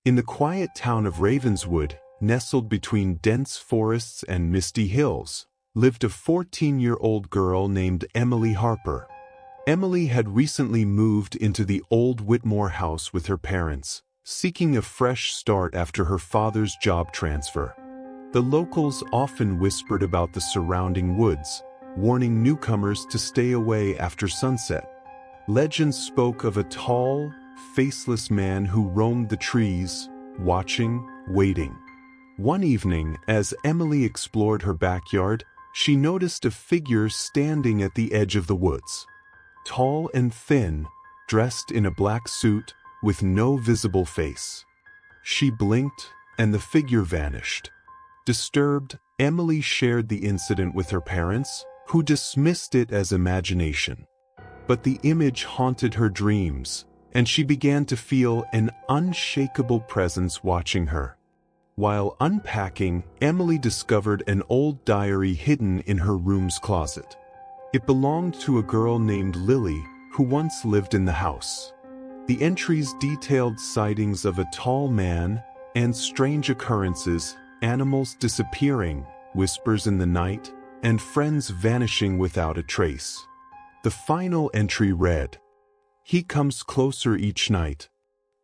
In the quiet town of Ravenswood, nestled between dense forests and misty hills, lived a 14-year-old girl named Emily Harper. Emily had recently moved into the old Whitmore house with her parents, seeking a fresh start after her father's job transfer. The locals often whispered about the surrounding woods, warning newcomers to stay away after sunset. Legends spoke of a tall, faceless man who roamed the trees, watching, waiting. One evening, as Emily explored her backyard, she noticed a figure standing at the edge of the woods. Tall and thin, dressed in a black suit, with no visible face. She blinked, and the figure vanished. Disturbed, Emily shared the incident with her parents, who dismissed it as imagination. But the image haunted her dreams, and she began to feel an unshakable presence watching her. While unpacking, Emily discovered an old diary hidden in her room's closet. It belonged to a girl named Lily, who once lived in the house. The entries detailed sightings of a tall man and strange occurrences, animals disappearing, whispers in the night, and friends vanishing without a trace. The final entry read, "He comes closer each night.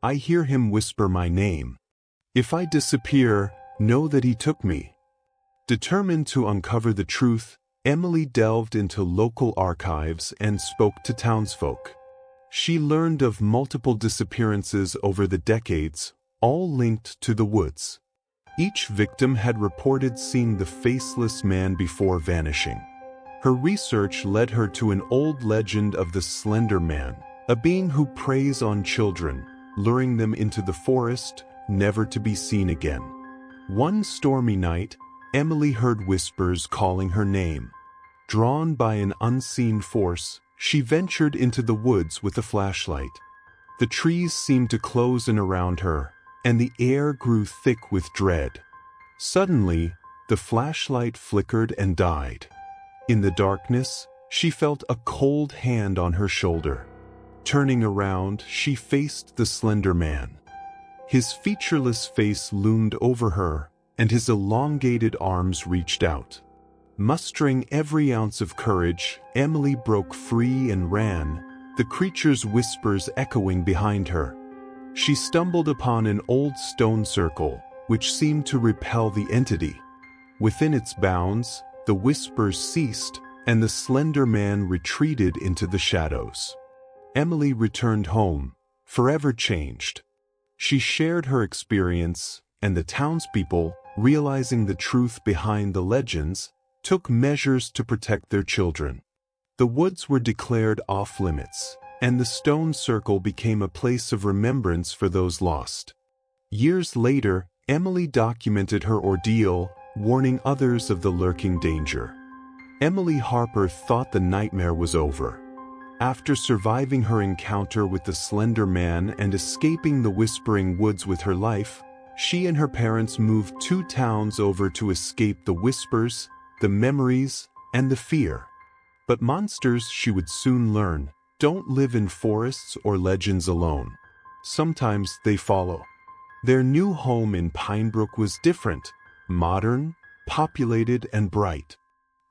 I hear him whisper my name. If I disappear, know that he took me." Determined to uncover the truth, Emily delved into local archives and spoke to townsfolk. She learned of multiple disappearances over the decades, all linked to the woods. Each victim had reported seeing the faceless man before vanishing. Her research led her to an old legend of the Slender Man, a being who preys on children, luring them into the forest, never to be seen again. One stormy night, Emily heard whispers calling her name. Drawn by an unseen force, she ventured into the woods with a flashlight. The trees seemed to close in around her, and the air grew thick with dread. Suddenly, the flashlight flickered and died. In the darkness, she felt a cold hand on her shoulder. Turning around, she faced the Slender Man. His featureless face loomed over her, and his elongated arms reached out. Mustering every ounce of courage, Emily broke free and ran, the creature's whispers echoing behind her. She stumbled upon an old stone circle, which seemed to repel the entity. Within its bounds, the whispers ceased, and the Slender Man retreated into the shadows. Emily returned home, forever changed. She shared her experience, and the townspeople, realizing the truth behind the legends, took measures to protect their children. The woods were declared off-limits, and the stone circle became a place of remembrance for those lost. Years later, Emily documented her ordeal, warning others of the lurking danger. Emily Harper thought the nightmare was over. After surviving her encounter with the Slender Man and escaping the whispering woods with her life, she and her parents moved 2 towns over to escape the whispers, the memories, and the fear. But monsters, she would soon learn, don't live in forests or legends alone. Sometimes they follow. Their new home in Pinebrook was different, modern, populated, and bright.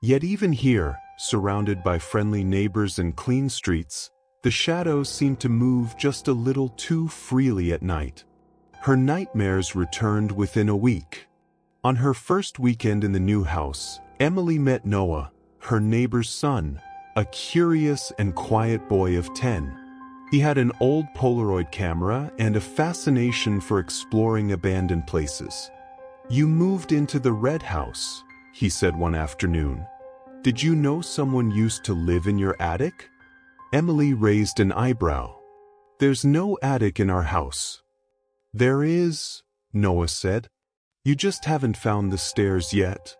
Yet even here, surrounded by friendly neighbors and clean streets, the shadows seemed to move just a little too freely at night. Her nightmares returned within a week. On her first weekend in the new house, Emily met Noah, her neighbor's son, a curious and quiet boy of 10. He had an old Polaroid camera and a fascination for exploring abandoned places. "You moved into the red house," he said one afternoon. "Did you know someone used to live in your attic?" Emily raised an eyebrow. "There's no attic in our house." "There is," Noah said. "You just haven't found the stairs yet."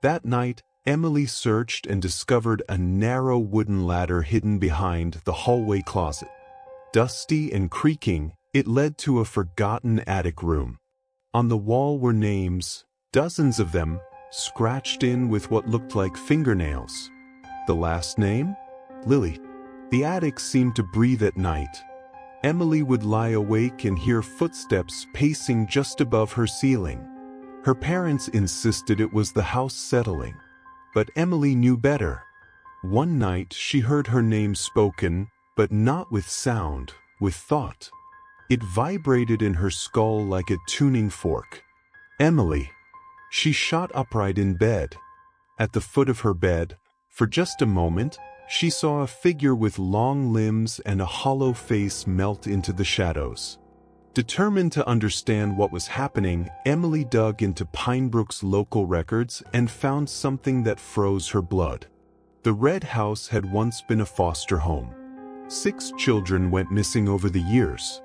That night, Emily searched and discovered a narrow wooden ladder hidden behind the hallway closet. Dusty and creaking, it led to a forgotten attic room. On the wall were names, dozens of them, scratched in with what looked like fingernails. The last name? Lily. The attic seemed to breathe at night. Emily would lie awake and hear footsteps pacing just above her ceiling. Her parents insisted it was the house settling, but Emily knew better. One night she heard her name spoken, but not with sound, with thought. It vibrated in her skull like a tuning fork. Emily. She shot upright in bed. At the foot of her bed, for just a moment, she saw a figure with long limbs and a hollow face melt into the shadows. Determined to understand what was happening, Emily dug into Pinebrook's local records and found something that froze her blood. The Red House had once been a foster home. 6 children went missing over the years.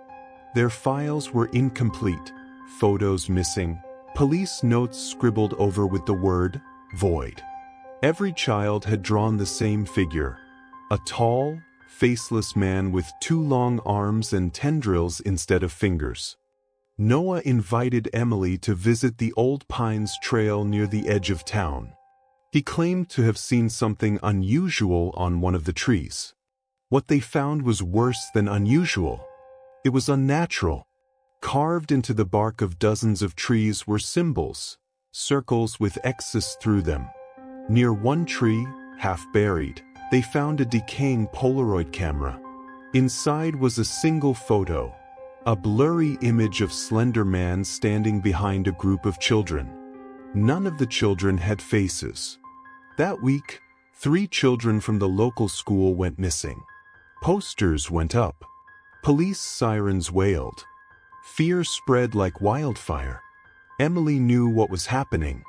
Their files were incomplete, photos missing, police notes scribbled over with the word void. Every child had drawn the same figure, a tall, faceless man with 2 long arms and tendrils instead of fingers. Noah invited Emily to visit the Old Pines Trail near the edge of town. He claimed to have seen something unusual on one of the trees. What they found was worse than unusual. It was unnatural. Carved into the bark of dozens of trees were symbols, circles with X's through them. Near one tree, half buried, they found a decaying Polaroid camera. Inside was a single photo, a blurry image of Slender Man standing behind a group of children. None of the children had faces. That week, 3 children from the local school went missing. Posters went up. Police sirens wailed. Fear spread like wildfire. Emily knew what was happening.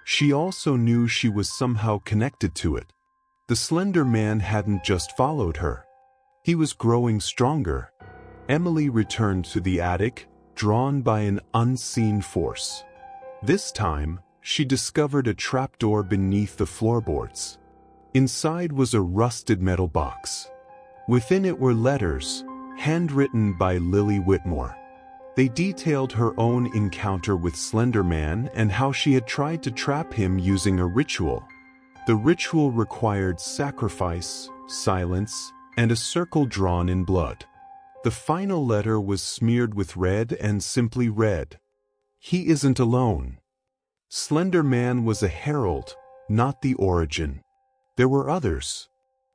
She also knew she was somehow connected to it. The Slender Man hadn't just followed her. He was growing stronger. Emily returned to the attic, drawn by an unseen force. This time, she discovered a trapdoor beneath the floorboards. Inside was a rusted metal box. Within it were letters, handwritten by Lily Whitmore. They detailed her own encounter with Slender Man and how she had tried to trap him using a ritual. The ritual required sacrifice, silence, and a circle drawn in blood. The final letter was smeared with red and simply read, "He isn't alone." Slender Man was a herald, not the origin. There were others.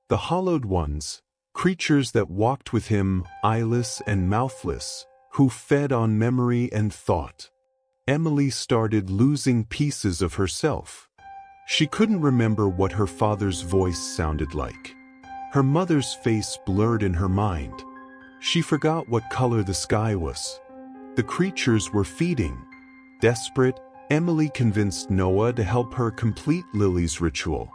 The hollowed ones, creatures that walked with him, eyeless and mouthless, who fed on memory and thought. Emily started losing pieces of herself. She couldn't remember what her father's voice sounded like. Her mother's face blurred in her mind. She forgot what color the sky was. The creatures were feeding. Desperate, Emily convinced Noah to help her complete Lily's ritual.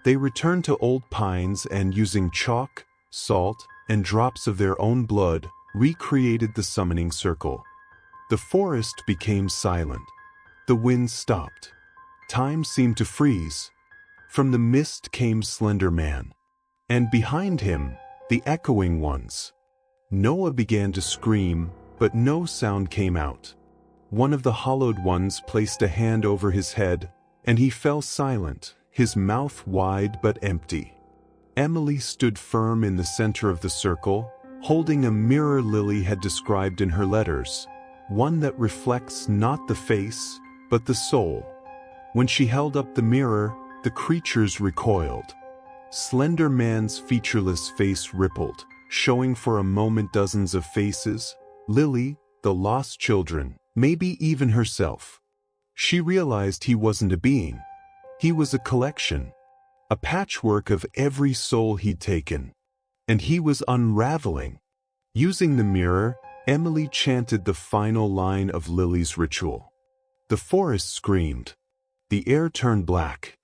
They returned to Old Pines and, using chalk, salt, and drops of their own blood, recreated the summoning circle. The forest became silent. The wind stopped. Time seemed to freeze. From the mist came Slender Man. And behind him, the echoing ones. Noah began to scream, but no sound came out. One of the hollowed ones placed a hand over his head, and he fell silent, his mouth wide but empty. Emily stood firm in the center of the circle, holding a mirror Lily had described in her letters, one that reflects not the face, but the soul. When she held up the mirror, the creatures recoiled. Slender Man's featureless face rippled, showing for a moment dozens of faces, Lily, the lost children, maybe even herself. She realized he wasn't a being. He was a collection, a patchwork of every soul he'd taken. And he was unraveling. Using the mirror, Emily chanted the final line of Lily's ritual. The forest screamed. The air turned black.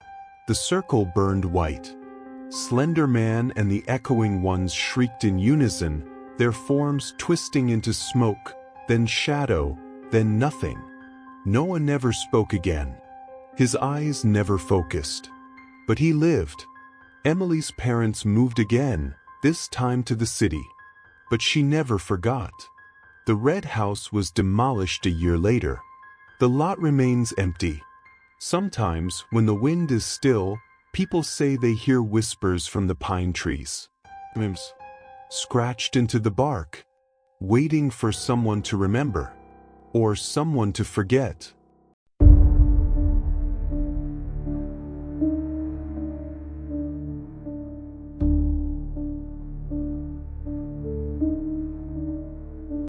The circle burned white. Slender Man and the echoing ones shrieked in unison, their forms twisting into smoke, then shadow, then nothing. Noah never spoke again. His eyes never focused. But he lived. Emily's parents moved again, this time to the city. But she never forgot. The Red House was demolished a year later. The lot remains empty. Sometimes, when the wind is still, people say they hear whispers from the pine trees. Scratched into the bark. waiting for someone to remember, or someone to forget.